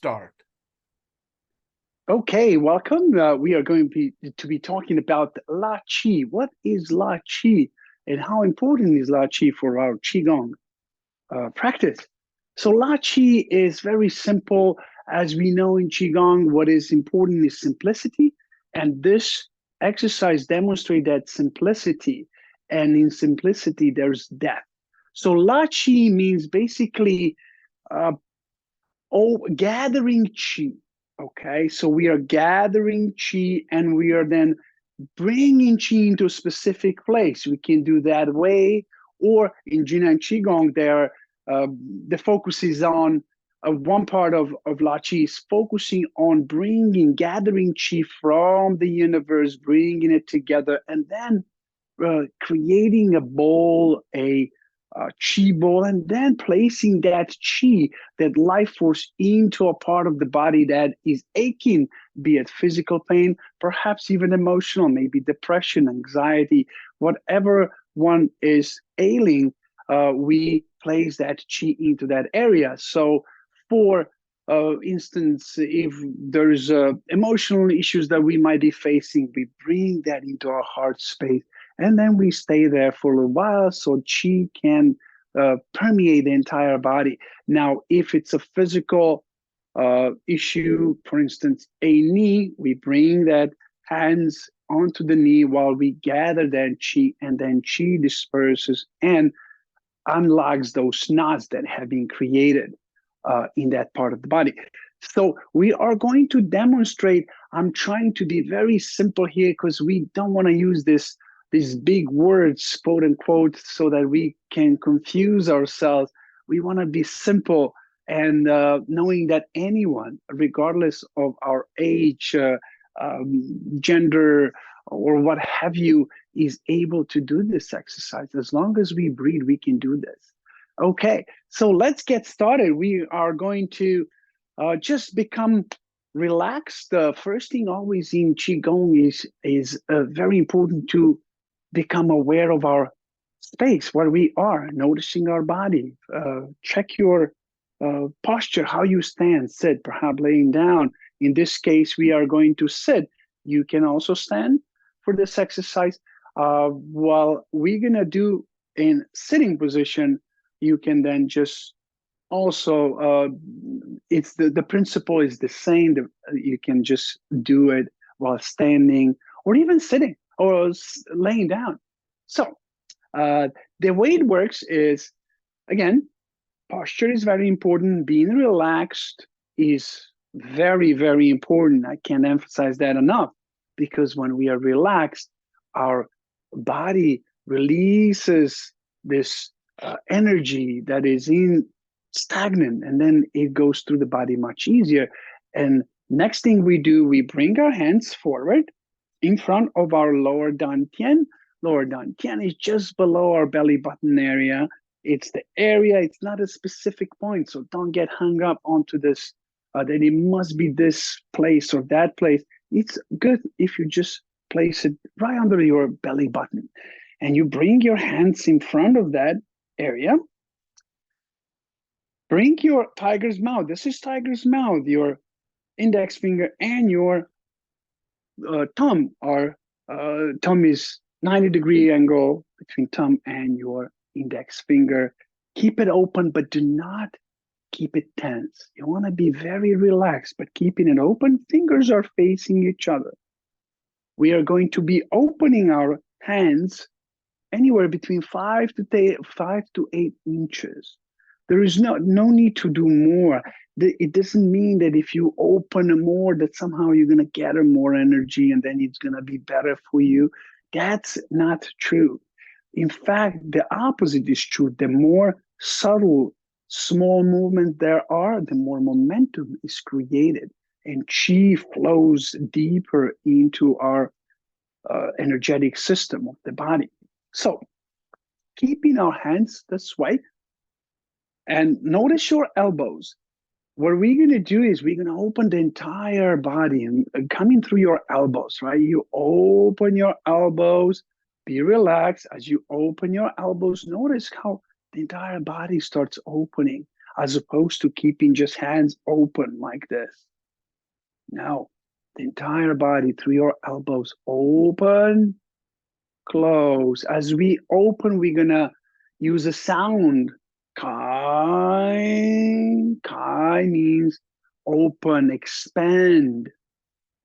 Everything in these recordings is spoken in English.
start. Okay, welcome. We are going to be talking about LaQi. What is LaQi and how important is LaQi for our Qigong practice? So LaQi is very simple. As we know in Qigong, what is important is simplicity. And this exercise demonstrates that simplicity. And in simplicity, there's depth. So LaQi means basically uh, gathering chi. Okay, so we are gathering chi and we are then bringing chi into a specific place. We can do that way, or in Jin and Qigong, uh, the focus is on one part of La Chi is focusing on gathering chi from the universe, bringing it together, and then creating a bowl, a chi bowl, and then placing that chi, that life force, into a part of the body that is aching, be it physical pain, perhaps even emotional, maybe depression, anxiety, whatever one is ailing, we place that chi into that area. So, for instance, if there's emotional issues that we might be facing, we bring that into our heart space and then we stay there for a little while so chi can permeate the entire body. Now, if it's a physical issue, for instance, a knee, we bring that hands onto the knee while we gather that chi, and then chi disperses and unlocks those knots that have been created in that part of the body. So we are going to demonstrate. I'm trying to be very simple here because we don't want to use these big words, quote unquote, so that we can confuse ourselves. We want to be simple and knowing that anyone, regardless of our age, gender, or what have you, is able to do this exercise. As long as we breathe, we can do this. Okay, so let's get started. We are going to just become relaxed. The first thing always in Qigong is very important to become aware of our space, where we are, noticing our body. Check your posture, how you stand, sit, perhaps laying down. In this case, we are going to sit. You can also stand for this exercise. While we're going to do in sitting position, you can then just also, it's the principle is the same. You can just do it while standing or even sitting or laying down. So the way it works is, again, posture is very important. Being relaxed is very, very important. I can't emphasize that enough, because when we are relaxed, our body releases this energy that is in stagnant, and then it goes through the body much easier. And next thing we do, we bring our hands forward in front of our lower dantian. Lower dantian is just below our belly button area. It's the area, it's not a specific point. So don't get hung up onto this, that it must be this place or that place. It's good if you just place it right under your belly button and you bring your hands in front of that area. Bring your tiger's mouth. This is tiger's mouth. Your index finger and your thumb are thumb is 90-degree angle between thumb and your index finger. Keep it open, but do not keep it tense. You want to be very relaxed, but keeping it open. Fingers are facing each other. We are going to be opening our hands anywhere between 5 to 8 inches. There is no need to do more. It doesn't mean that if you open more, that somehow you're going to gather more energy and then it's going to be better for you. That's not true. In fact, the opposite is true. The more subtle, small movement there are, the more momentum is created, and chi flows deeper into our energetic system of the body. So, keeping our hands this way, and notice your elbows. What we're going to do is we're going to open the entire body and coming through your elbows, right? You open your elbows, be relaxed. As you open your elbows, notice how the entire body starts opening. as opposed to keeping just hands open like this. Now, the entire body through your elbows, open, close. As we open, we're gonna use a sound. Kai. Kai means open, expand.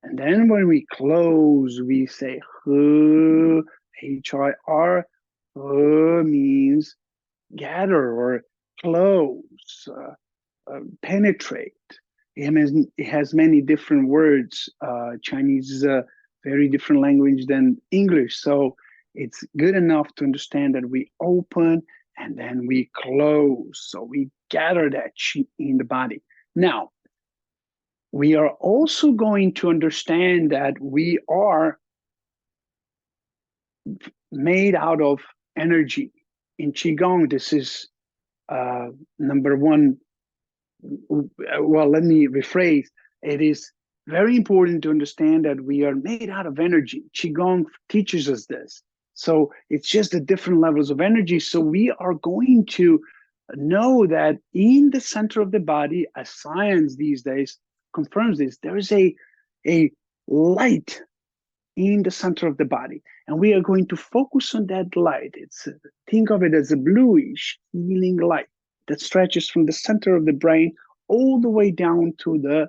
And then when we close, we say H, H-I-R. Means gather or close, penetrate. It has many different words. Chinese is a very different language than English. So it's good enough to understand that we open and then we close. So we gather that qi in the body. Now, we are also going to understand that we are made out of energy. In Qigong, this is number one. Well, let me rephrase. It is very important to understand that we are made out of energy. Qigong teaches us this. So it's just the different levels of energy. So we are going to know that in the center of the body, as science these days confirms this, there is a light in the center of the body. And we are going to focus on that light. Think of it as a bluish healing light that stretches from the center of the brain all the way down to the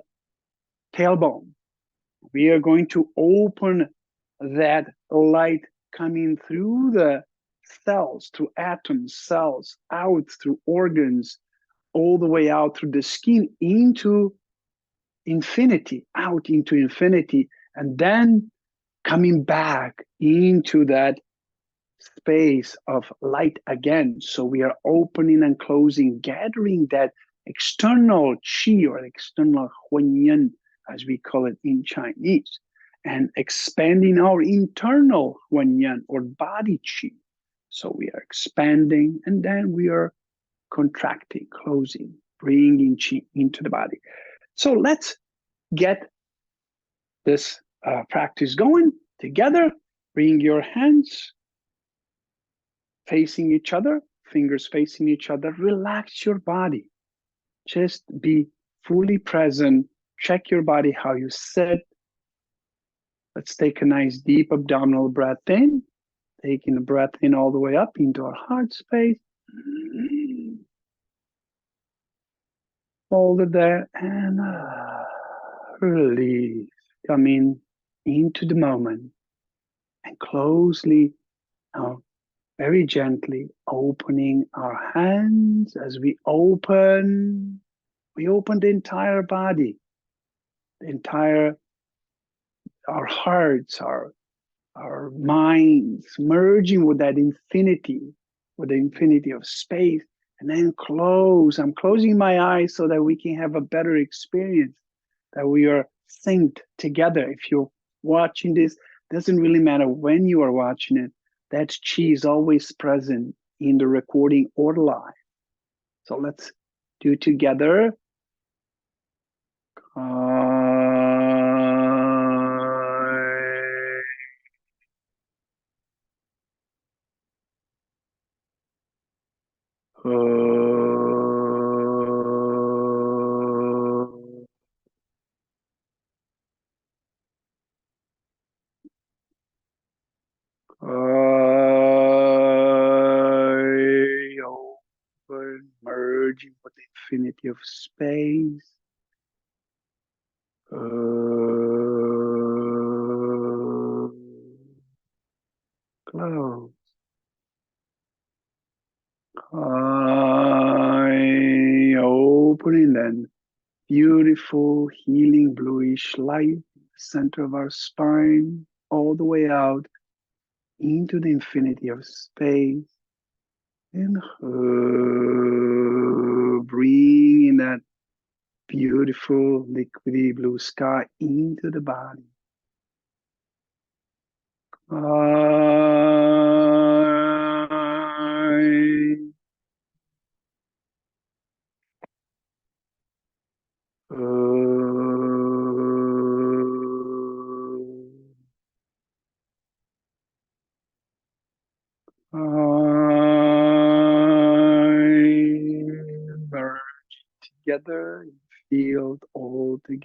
tailbone. We are going to open that light coming through the cells, through atoms, cells, out through organs, all the way out through the skin into infinity, out into infinity, and then coming back into that space of light again. So we are opening and closing, gathering that external qi or external huanyan, as we call it in Chinese, and expanding our internal huanyan or body qi. So we are expanding and then we are contracting, closing, bringing qi into the body. So let's get this practice going together. Bring your hands facing each other, fingers facing each other. Relax your body. Just be fully present. Check your body, how you sit. Let's take a nice deep abdominal breath in. Taking the breath in all the way up into our heart space. Hold it there and release. Coming into the moment and closely, very gently opening our hands. As we open the entire body, the entire, our hearts, our minds, merging with that infinity, with the infinity of space, and then close. I'm closing my eyes so that we can have a better experience, that we are synced together. If you're watching this, doesn't really matter when you are watching it, that chi is always present in the recording or live. So let's do together. Open, merging with the infinity of space. Close. Opening then. Beautiful, healing, bluish light, center of our spine, all the way out into the infinity of space. And bringing that beautiful, liquidy blue sky into the body. Merging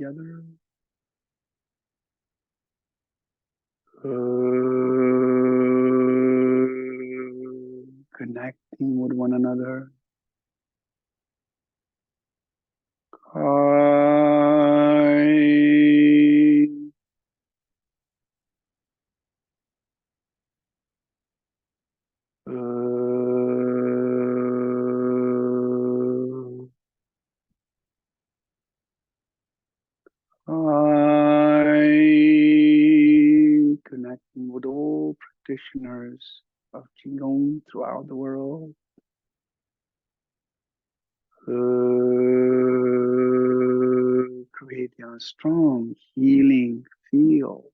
together. Connecting with one another. Connecting with all practitioners of Qigong throughout the world. Creating a strong healing field.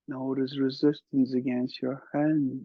Notice resistance against your hand.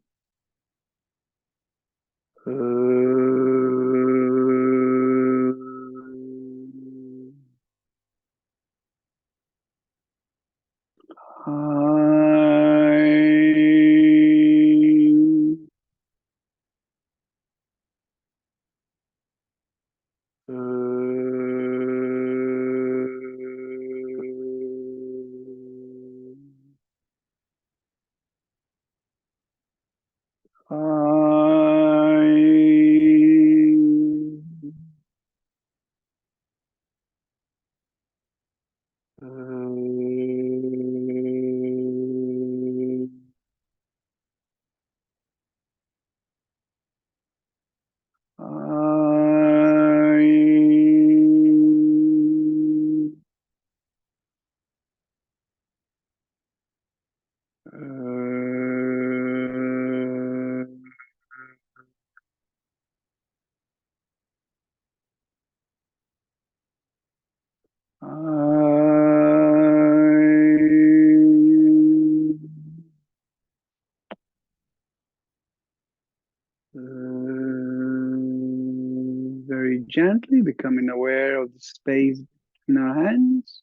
Very gently becoming aware of the space in our hands.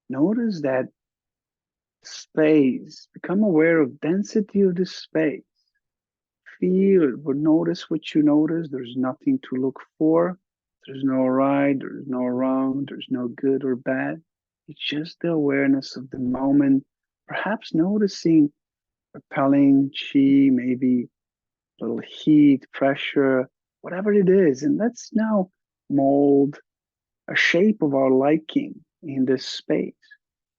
Notice that space. Become aware of density of the space. Feel it, but notice what you notice. There's nothing to look for. There's no right, there's no wrong, there's no good or bad. It's just the awareness of the moment. Perhaps noticing repelling chi, maybe a little heat, pressure, whatever it is. And let's now mold a shape of our liking in this space.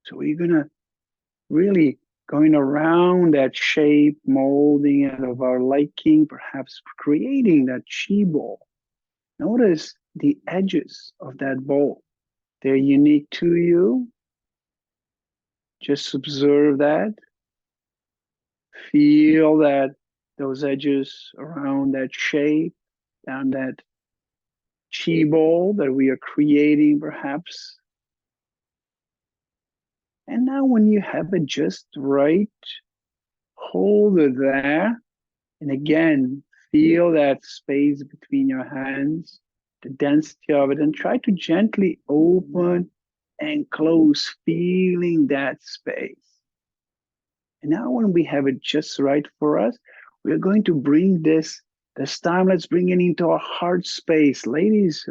So we're gonna really going around that shape, molding it of our liking, perhaps creating that chi ball. Notice the edges of that bowl. They're unique to you. Just observe that. Feel that those edges around that shape, down that chi ball that we are creating, perhaps. And now, when you have it just right, hold it there. And again, feel that space between your hands, the density of it, and try to gently open and close, feeling that space. And now, when we have it just right for us, we're going to bring this time, let's bring it into our heart space. Ladies,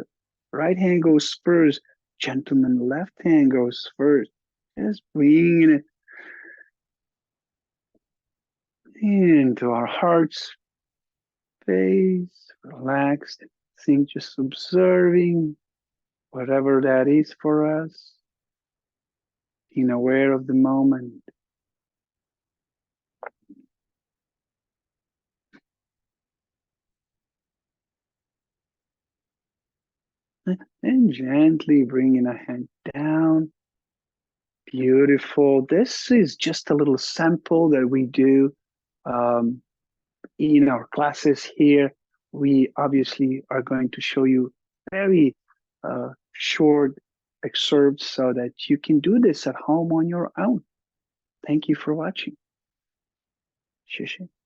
right hand goes first. Gentlemen, left hand goes first. Just bringing it into our heart space, relaxed, think, just observing whatever that is for us, being aware of the moment. And gently bringing a hand down, Beautiful. This is just a little sample that we do um, in our classes here. We obviously are going to show you very short excerpts so that you can do this at home on your own. Thank you for watching. 谢谢。